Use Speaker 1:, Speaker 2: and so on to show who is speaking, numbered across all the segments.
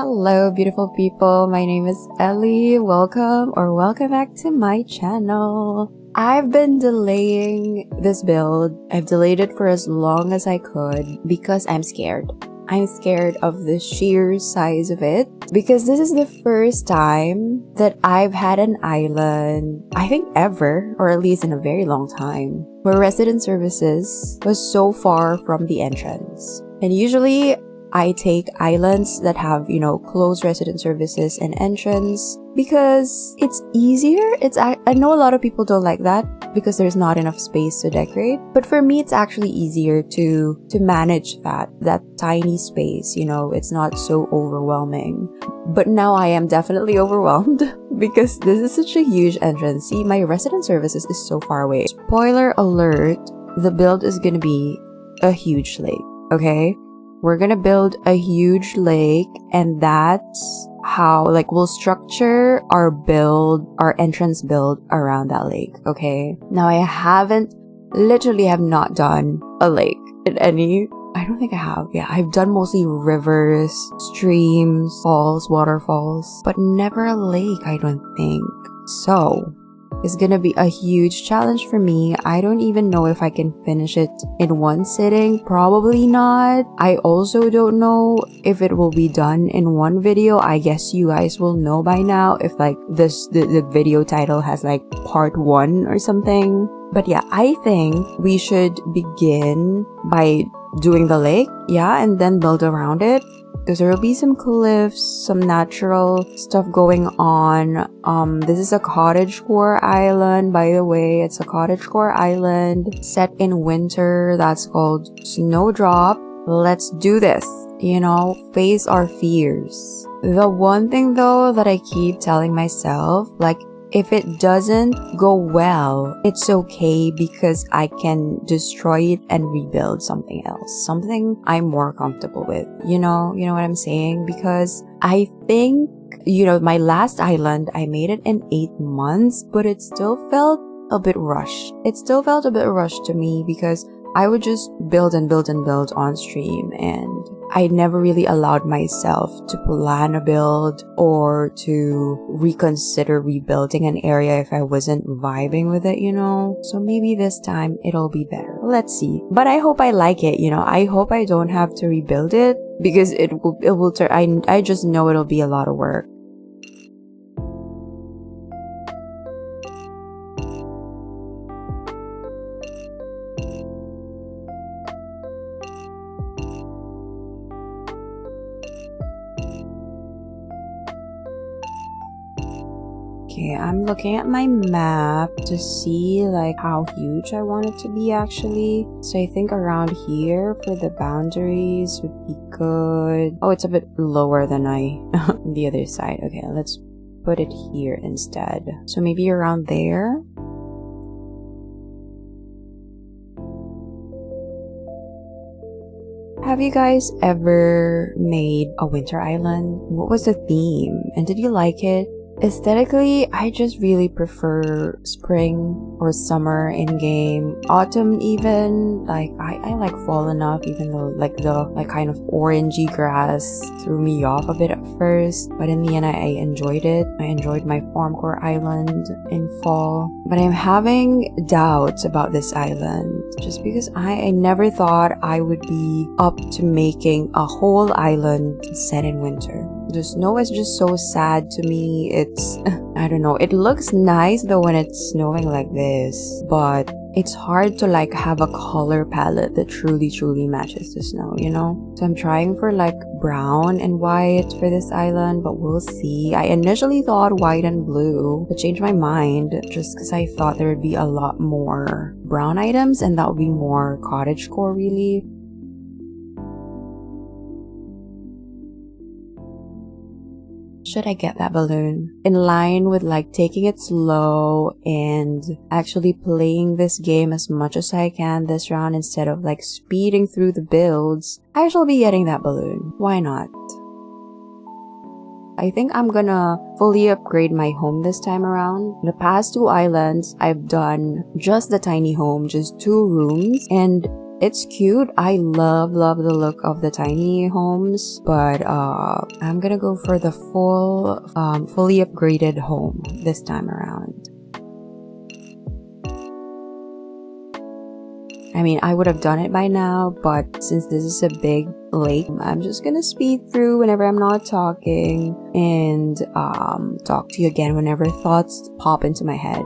Speaker 1: Hello, beautiful people. My name is Ellie. Welcome back to my channel. I've been delaying this build. I've delayed it for as long as I could because I'm scared. I'm scared of the sheer size of it because this is the first time that I've had an island, I think ever, or at least in a very long time, where resident services was so far from the entrance. And usually I take islands that have, close resident services and entrance because it's easier. I know a lot of people don't like that because there's not enough space to decorate. But for me, it's actually easier to manage that tiny space. It's not so overwhelming. But now I am definitely overwhelmed because this is such a huge entrance. See, my resident services is so far away. Spoiler alert, the build is gonna be a huge lake, okay? We're gonna build a huge lake, and that's how we'll structure our entrance build around that lake, okay? Now I literally have not done a lake in any, I don't think I have. Yeah, I've done mostly rivers, streams, falls, waterfalls, but never a lake, I don't think. So it's gonna be a huge challenge for me. I don't even know if I can finish it in one sitting. Probably not. I also don't know if it will be done in one video. I guess you guys will know by now if the video title has part 1 or something. But yeah, I think we should begin by doing the lake, and then build around it. Because there will be some cliffs, some natural stuff going on. This is a cottagecore island, by the way. It's a cottagecore island set in winter. That's called Snowdrop. Let's do this. Face our fears. The one thing though that I keep telling myself, if it doesn't go well, it's okay because I can destroy it and rebuild something else. Something I'm more comfortable with. You know what I'm saying? Because I think, my last island, I made it in 8 months, but it still felt a bit rushed. It still felt a bit rushed to me because I would just build and build and build on stream, and I never really allowed myself to plan a build or to reconsider rebuilding an area if I wasn't vibing with it, So maybe this time it'll be better. Let's see. But I hope I like it, I hope I don't have to rebuild it because it will turn, I just know it'll be a lot of work. Okay, I'm looking at my map to see how huge I want it to be actually. So I think around here for the boundaries would be good. Oh, it's a bit lower than the other side. Okay, let's put it here instead. So maybe around there. Have you guys ever made a winter island? What was the theme? And did you like it? Aesthetically, I just really prefer spring or summer in-game. Autumn even. I like fall enough, even though the kind of orangey grass threw me off a bit at first. But in the end, I enjoyed it. I enjoyed my farmcore island in fall. But I'm having doubts about this island. Just because I never thought I would be up to making a whole island set in winter. The snow is just so sad to me. I don't know. It looks nice though when it's snowing like this, but it's hard to have a color palette that truly matches the snow, So I'm trying for brown and white for this island, but we'll see. I initially thought white and blue, but changed my mind just because I thought there would be a lot more brown items and that would be more cottagecore really. Should I get that balloon? In line with taking it slow and actually playing this game as much as I can this round instead of speeding through the builds, I shall be getting that balloon. Why not? I think I'm gonna fully upgrade my home this time around. The past 2 islands, I've done just the tiny home, just 2 rooms, and It's cute. I love the look of the tiny homes, but I'm gonna go for the fully upgraded home this time around. I mean, I would have done it by now, but since this is a big lake, I'm just gonna speed through whenever I'm not talking and talk to you again whenever thoughts pop into my head.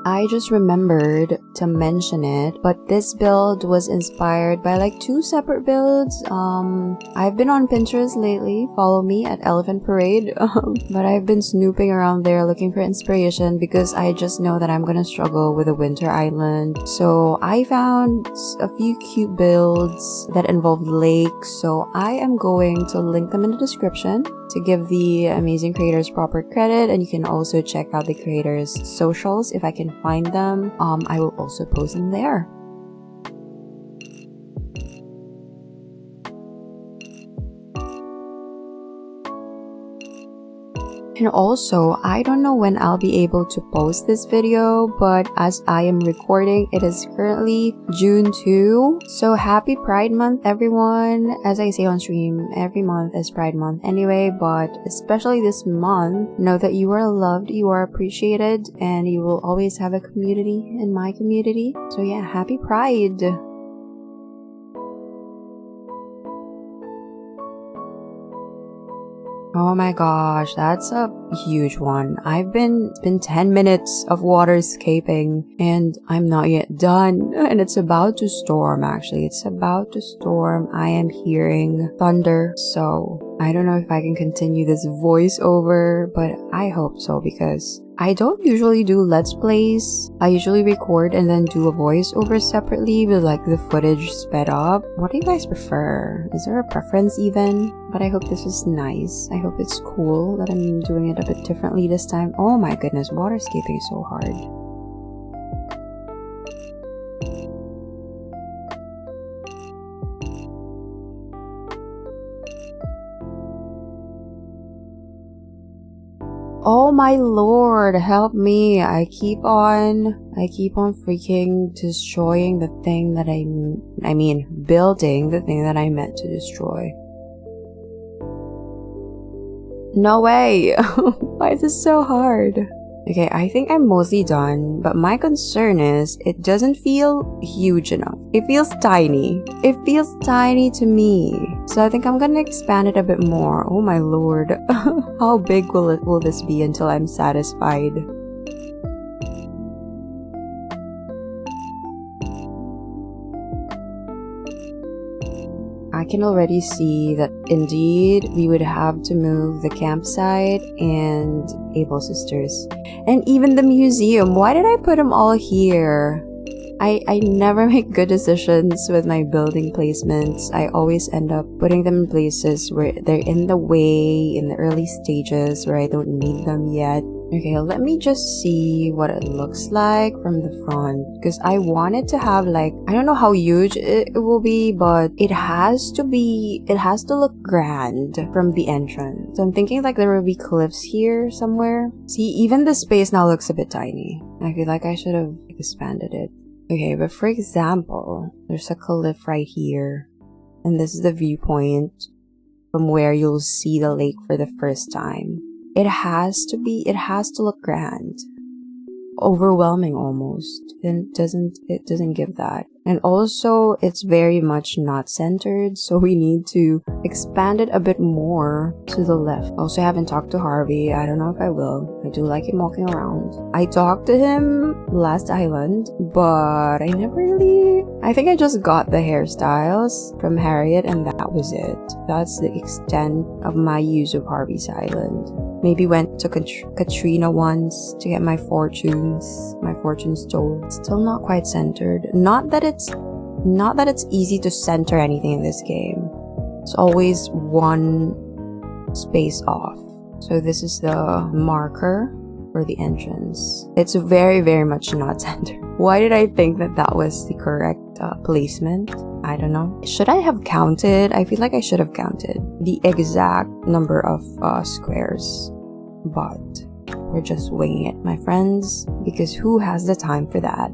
Speaker 1: I just remembered to mention it, but this build was inspired by like 2 separate builds. I've been on Pinterest lately, follow me at Elephant Parade, but I've been snooping around there looking for inspiration because I just know that I'm gonna struggle with a winter island. So I found a few cute builds that involve lakes, so I am going to link them in the description to give the amazing creators proper credit, and you can also check out the creators' socials if I can find them. I will also post them there. And also, I don't know when I'll be able to post this video, but as I am recording, it is currently June 2. So happy Pride Month, everyone. As I say on stream, every month is Pride Month anyway, but especially this month, know that you are loved, you are appreciated, and you will always have a community in my community. So yeah, happy Pride. Oh my gosh, that's a huge one. It's been 10 minutes of water escaping and I'm not yet done. And it's about to storm actually. It's about to storm. I am hearing thunder. So I don't know if I can continue this voiceover, but I hope so because I don't usually do Let's Plays. I usually record and then do a voiceover separately with like the footage sped up. What do you guys prefer? Is there a preference even? But I hope this is nice. I hope it's cool that I'm doing it a bit differently this time. Oh my goodness, waterscaping is so hard. Oh my lord, help me. I keep on freaking destroying the thing that building the thing that I meant to destroy. No way. Why is this so hard? Okay, I think I'm mostly done, but my concern is it doesn't feel huge enough. It feels tiny. It feels tiny to me. So I think I'm gonna expand it a bit more. Oh my lord. How big will this be until I'm satisfied? I can already see that indeed we would have to move the campsite and Able Sisters and even the museum. Why did I put them all here? I never make good decisions with my building placements. I always end up putting them in places where they're in the way, in the early stages where I don't need them yet. Okay, let me just see what it looks like from the front because I want it to have like, I don't know how huge it will be, but it has to look grand from the entrance. So I'm thinking like there will be cliffs here somewhere. See, even the space now looks a bit tiny. I feel like I should have expanded it. Okay, but for example, there's a cliff right here, and this is the viewpoint from where you'll see the lake for the first time. It has to look grand. Overwhelming almost. Then it doesn't give that. And also, it's very much not centered, so we need to expand it a bit more to the left. Also, I haven't talked to Harvey. I don't know if I will. I do like him walking around. I talked to him last island, but I never really... I think I just got the hairstyles from Harriet, and that was it. That's the extent of my use of Harvey's Island. Maybe went to Katrina once to get my fortune stole. Still not quite centered. Not that it's easy to center anything in this game. It's always one space off. So this is the marker for the entrance. It's very, very much not centered. Why did I think that that was the correct placement? I don't know. Should I have counted? I feel like I should have counted the exact number of squares. But we're just winging it, my friends, because who has the time for that?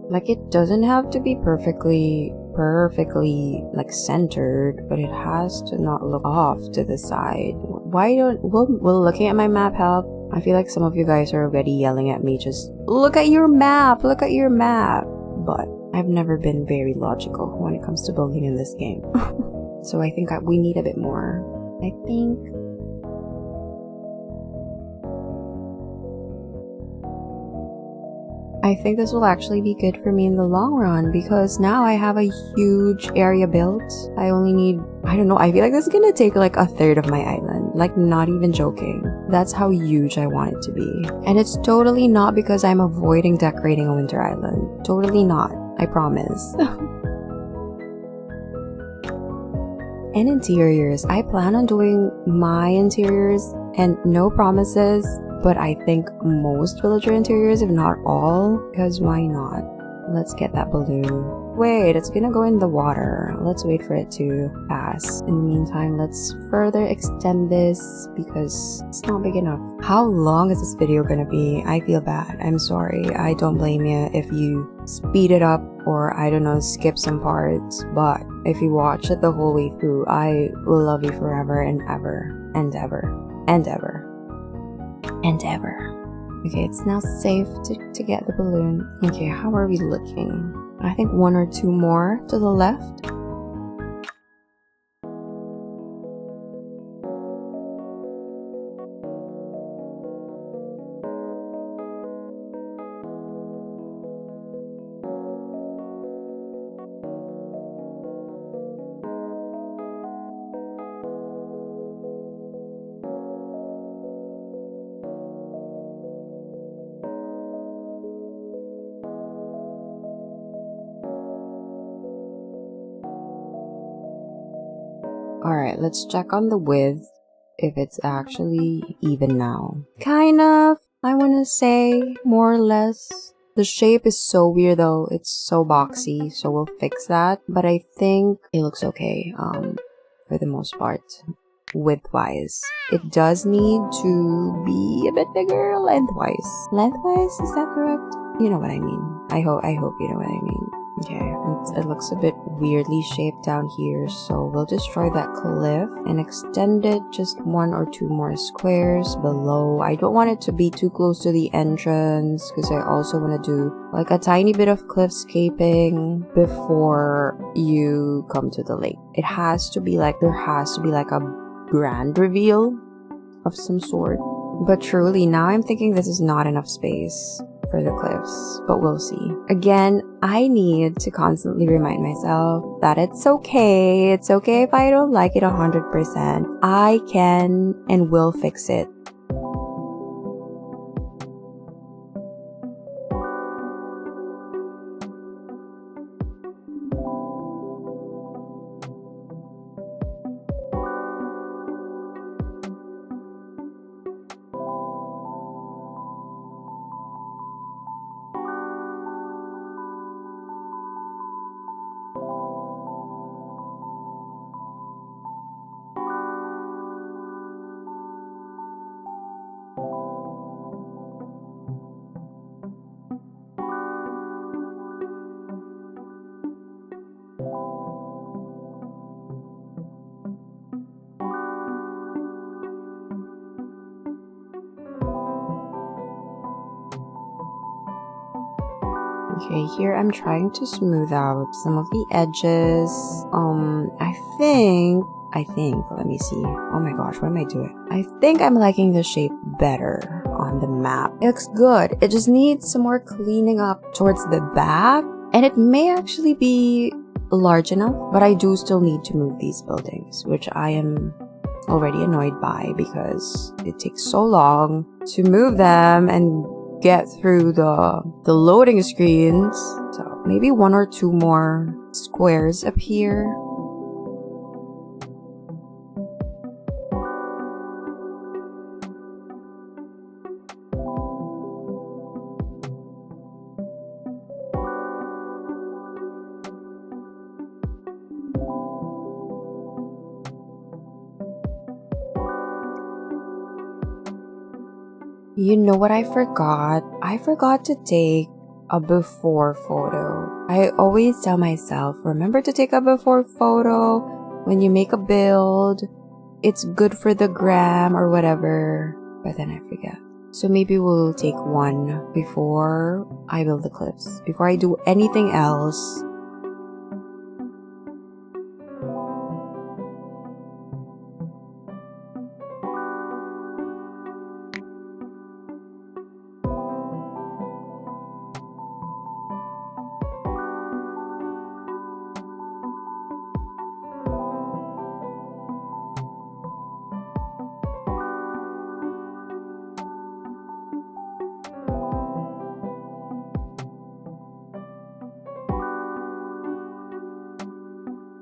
Speaker 1: Like, it doesn't have to be perfectly like centered, but it has to not look off to the side. Why don't will looking at my map help? I feel like some of you guys are already yelling at me, just look at your map, look at your map. But I've never been very logical when it comes to building in this game. So I think we need a bit more. I think this will actually be good for me in the long run, because now I have a huge area built. I only need, I don't know, I feel like this is gonna take like a third of my island. Like, not even joking. That's how huge I want it to be. And it's totally not because I'm avoiding decorating a winter island. Totally not. I promise. And interiors. I plan on doing my interiors, and no promises, but I think most villager interiors, if not all, because why not? Let's get that balloon. Wait, it's gonna go in the water. Let's wait for it to pass. In the meantime, let's further extend this because it's not big enough. How long is this video gonna be? I feel bad. I'm sorry. I don't blame you if you speed it up or, I don't know, skip some parts. But if you watch it the whole way through, I will love you forever and ever and ever and ever and ever. Okay, it's now safe to get the balloon. Okay, how are we looking? I think one or two more to the left. Alright, let's check on the width, if it's actually even now. Kind of, I wanna say, more or less. The shape is so weird though, it's so boxy, so we'll fix that. But I think it looks okay, for the most part, width-wise. It does need to be a bit bigger lengthwise. Lengthwise, is that correct? You know what I mean. I hope you know what I mean. Okay, it looks a bit weirdly shaped down here, so we'll destroy that cliff and extend it just one or two more squares below. I don't want it to be too close to the entrance because I also want to do like a tiny bit of cliffscaping before you come to the lake. It has to be like, there has to be like a grand reveal of some sort. But truly, now I'm thinking this is not enough space for the cliffs, but we'll see. Again, I need to constantly remind myself that it's okay. It's okay if I don't like it 100%. I can and will fix it. Okay, here I'm trying to smooth out some of the edges. I think, let me see. Oh my gosh, what am I doing? I think I'm liking the shape better on the map. It looks good. It just needs some more cleaning up towards the back. And it may actually be large enough, but I do still need to move these buildings, which I am already annoyed by because it takes so long to move them and get through the loading screens. So maybe 1 or 2 more squares up here. You know what I forgot? I forgot to take a before photo. I always tell myself, remember to take a before photo when you make a build. It's good for the gram or whatever, but then I forget. So maybe we'll take one before I build the cliffs, before I do anything else.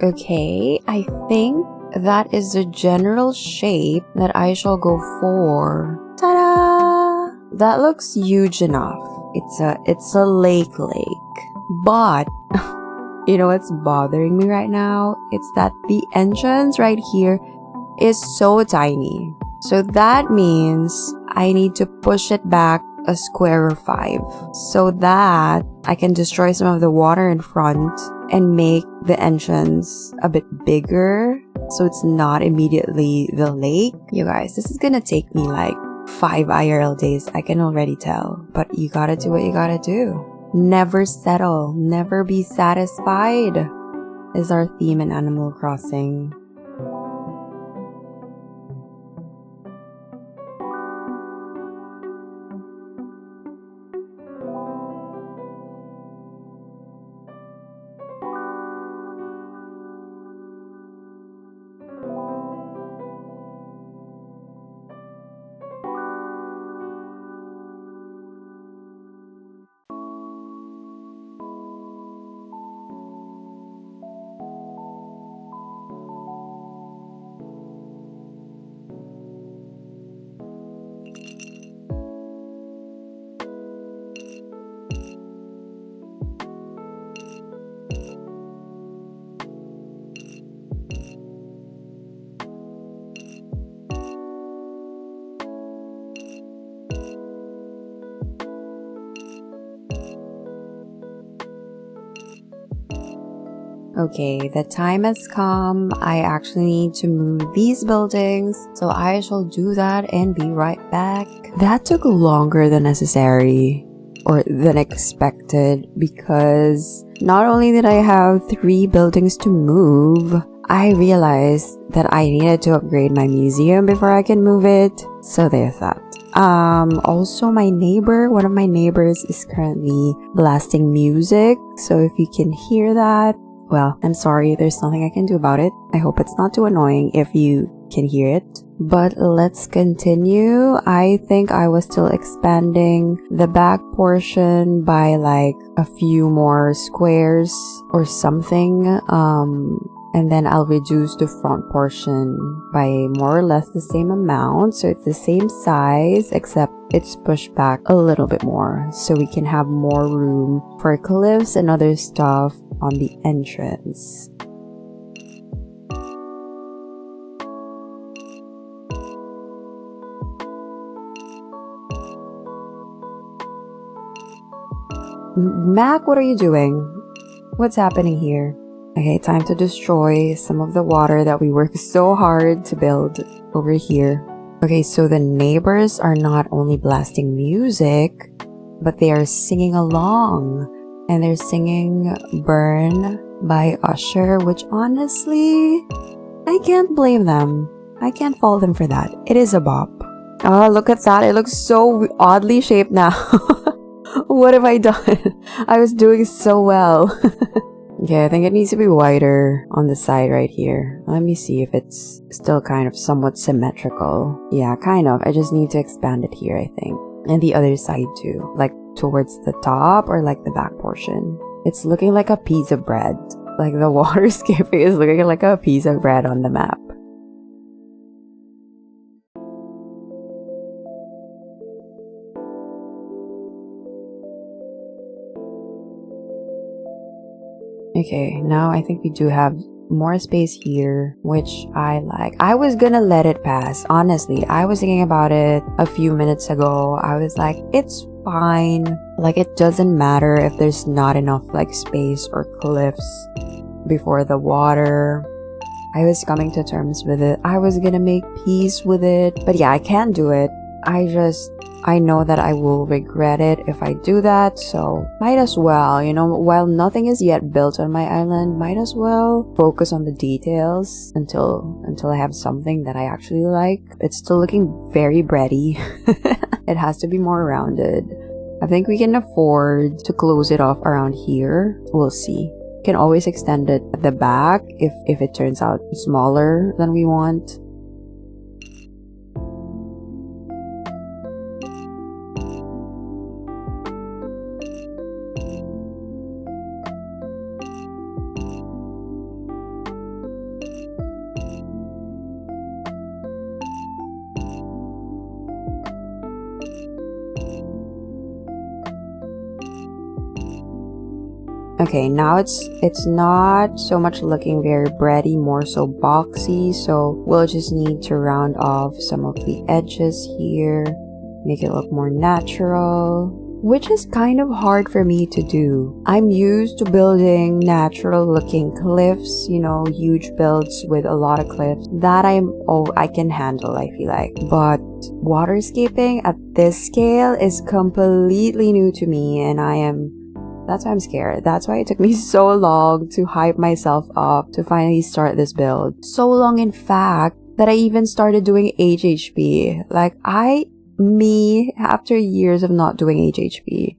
Speaker 1: Okay, I think that is the general shape that I shall go for. Ta-da! That looks huge enough. It's a lake. But you know what's bothering me right now? It's that the entrance right here is so tiny. So that means I need to push it back a square or 5 so that I can destroy some of the water in front and make the entrance a bit bigger so it's not immediately the lake. You guys, this is gonna take me like 5 IRL days, I can already tell. But you gotta do what you gotta do. Never settle, never be satisfied is our theme in Animal Crossing. Okay, the time has come. I actually need to move these buildings, so I shall do that and be right back. That took longer than necessary or than expected because not only did I have 3 buildings to move, I realized that I needed to upgrade my museum before I can move it. So there's that. Also one of my neighbors is currently blasting music. So if you can hear that, well, I'm sorry, there's nothing I can do about it. I hope it's not too annoying if you can hear it. But let's continue. I think I was still expanding the back portion by like a few more squares or something. And then I'll reduce the front portion by more or less the same amount. So it's the same size, except it's pushed back a little bit more. So we can have more room for cliffs and other stuff on the entrance. Mac, what are you doing? What's happening here? Okay, time to destroy some of the water that we worked so hard to build over here. Okay, so the neighbors are not only blasting music, but they are singing along. And they're singing Burn by Usher, which honestly, I can't blame them. I can't fault them for that. It is a bop. Oh, look at that. It looks so oddly shaped now. What have I done? I was doing so well. Okay, I think it needs to be wider on the side right here. Let me see if it's still kind of somewhat symmetrical. Yeah, kind of. I just need to expand it here, I think. And the other side too. Like towards the top or like the back portion. It's looking like a piece of bread. Like the water skipping is looking like a piece of bread on the map. Okay, now I think we do have more space here, which I like. I was gonna let it pass, honestly. I was thinking about it a few minutes ago. I was like, it's fine. Like, it doesn't matter if there's not enough like space or cliffs before the water. I was coming to terms with it. I was gonna make peace with it. But yeah, I can't do it. I know that I will regret it if I do that, so might as well, you know, while nothing is yet built on my island, might as well focus on the details until I have something that I actually like. It's still looking very bready. It has to be more rounded. I think we can afford to close it off around here. We'll see. Can always extend it at the back if it turns out smaller than we want. Okay, now it's not so much looking very bready, more so boxy, so we'll just need to round off some of the edges here, make it look more natural, which is kind of hard for me to do. I'm used to building natural looking cliffs, you know, huge builds with a lot of cliffs. That I can handle, I feel like. But waterscaping at this scale is completely new to me, and that's why I'm scared. That's why it took me so long to hype myself up to finally start this build. So long, in fact, that I even started doing HHP. Like, after years of not doing HHP,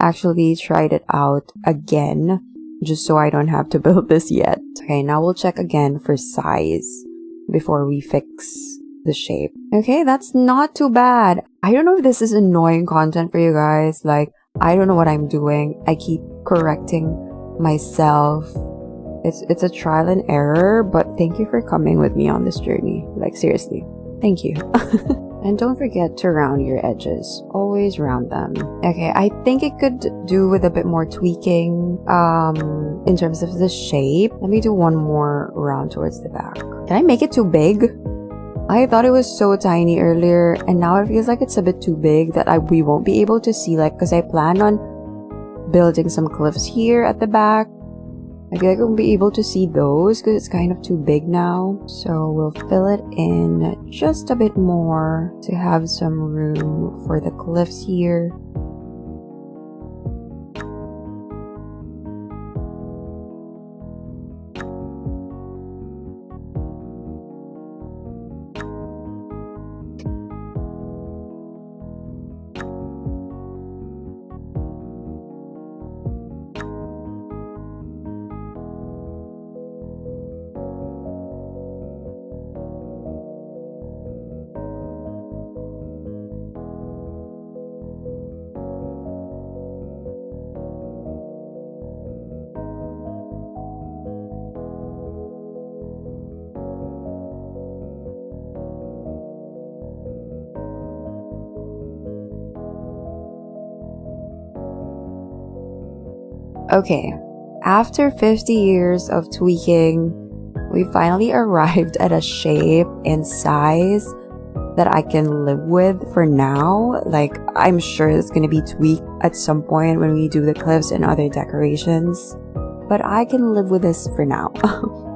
Speaker 1: actually tried it out again, just so I don't have to build this yet. Okay, now we'll check again for size before we fix the shape. Okay, that's not too bad. I don't know if this is annoying content for you guys. Like, I don't know what I'm doing. I keep correcting myself. It's a trial and error, but thank you for coming with me on this journey. Like, seriously, thank you. And don't forget to round your edges. Always round them. Okay, I think it could do with a bit more tweaking in terms of the shape. Let me do one more round towards the back. Can I make it too big? I thought it was so tiny earlier, and now it feels like it's a bit too big that we won't be able to see, like, because I plan on building some cliffs here at the back. I feel like I won't be able to see those because it's kind of too big now. So we'll fill it in just a bit more to have some room for the cliffs here. Okay, after 50 years of tweaking, we finally arrived at a shape and size that I can live with for now. Like, I'm sure it's gonna be tweaked at some point when we do the cliffs and other decorations, but I can live with this for now.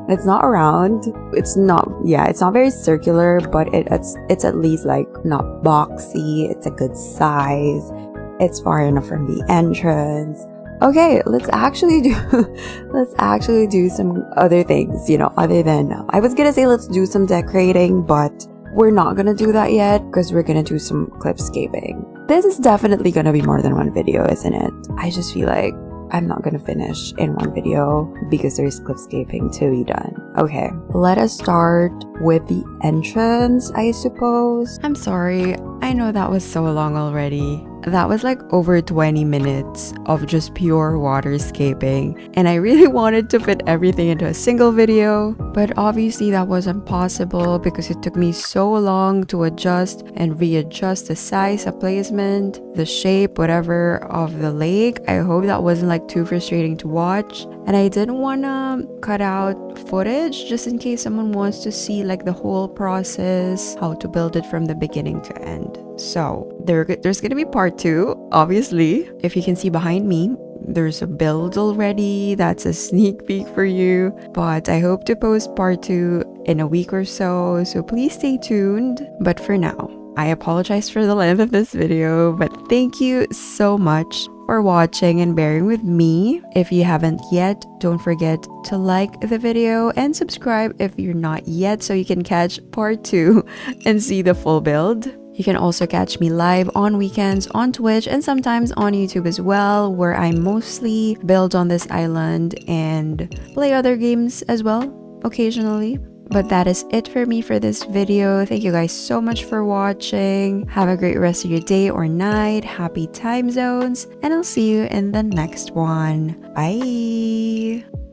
Speaker 1: It's not round. It's not very circular, but it's at least like not boxy. It's a good size. It's far enough from the entrance. Okay, let's actually do some other things, other than I was gonna say let's do some decorating, but we're not gonna do that yet because we're gonna do some clipscaping. This is definitely gonna be more than one video, isn't it? I just feel like I'm not gonna finish in one video because there's clipscaping to be done. Okay, let us start with the entrance, I suppose. I'm sorry, I know that was so long already. That was like over 20 minutes of just pure waterscaping, and I really wanted to fit everything into a single video, but obviously that wasn't possible because it took me so long to adjust and readjust the size, the placement, the shape, whatever of the lake. I hope that wasn't like too frustrating to watch, and I didn't want to cut out footage just in case someone wants to see like the whole process, how to build it from the beginning to end. So there's gonna be part 2, obviously. If you can see behind me, there's a build already. That's a sneak peek for you, but I hope to post part 2 in a week or so please stay tuned. But for now, I apologize for the length of this video, but thank you so much for watching and bearing with me. If you haven't yet, don't forget to like the video and subscribe if you're not yet so you can catch part 2 and see the full build. You can also catch me live on weekends on Twitch and sometimes on YouTube as well, where I mostly build on this island and play other games as well, occasionally. But that is it for me for this video. Thank you guys so much for watching. Have a great rest of your day or night. Happy time zones. And I'll see you in the next one. Bye!